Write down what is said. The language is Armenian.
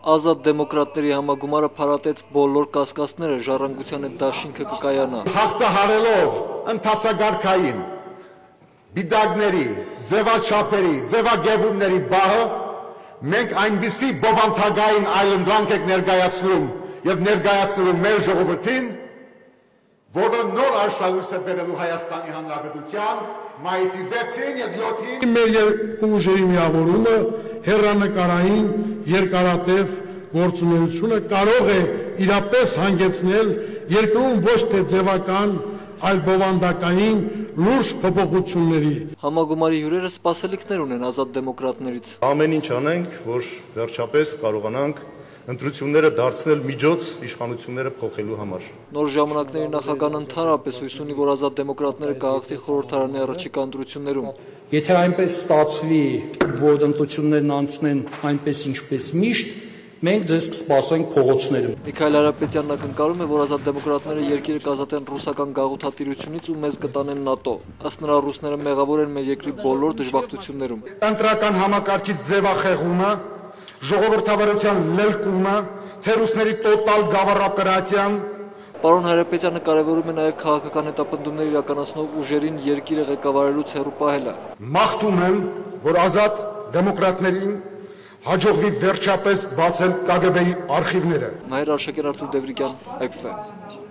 Ազատ դեմոկրատների համագումարը փարատեց բոլոր կասկածները, ժառանգության այդ դաշինքը կկայանա։ Հաղթահարելով ընթացագարքային բիդագների, ձևաչափերի, ձևագերբումների բահը, մենք այնպիսի բովանդակային այլընտրանք ենք ներկայացնում եւ ներկայացնում մեր ժողովրդին, որը նոր արշալույս է բերելու Հայաստանի Հանրապետության մայիսի 6-ին եւ 7-ին։ Մեր երկու ուժերի միավորումը հեռանկարային երկարատև գործունեությունը կարող է իրապես հանգեցնել երկրում ոչ թե ձևական, այլ բովանդակային լուրջ փոփոխությունների։ Համագումարի հյուրերը սպասելիքներ ունեն ազատ դեմոկրատներից։ Ամեն ինչ անենք, որ վերջապես կարողանանք ընտրությունները դարձնել միջոց իշխանությունները փոխելու համար։ Նոր ժամանակների նախագահն ընդհանրապես հույս ունի, որ ազատ դեմոկրատները կհաղթի խորհրդարանի առաջիկա ընտրություններում։ Եթե այնպես ստացվի, որ ընտրություններն անցնեն այնպես ինչպես միշտ, մենք ձեզ կսպասենք փողոցներում։ Միքայել Հարապետյանն ակնկալում է, որ ազատ դեմոկրատները երկիրը կազատեն ռուսական գաղութատիրությունից ու մեզ կտանեն ՆԱՏՕ։ Ըստ նրա ռուսները մեղավոր են մեր երկրի բոլոր դժբախտություններում։ Ընտրական համակարգի ձևախեղումը, ժողովրդավարության լելկումը, թերուսների տոտալ գավառապերացիան։ Պարոն Հարապետյանը կարևորում է նաև քաղաքական հետապնդումներ իրականացնող ուժերին երկիրը ղեկավարելուց հեռու պահելը։ Մաղթում եմ, որ ազատ դեմոկրատներին հաջողվի վերջապես բացել ԿԳԲ-ի արխիվները։ Մայր Արշակյան, Արթուր Դևրիկյան, ԱԿՖ։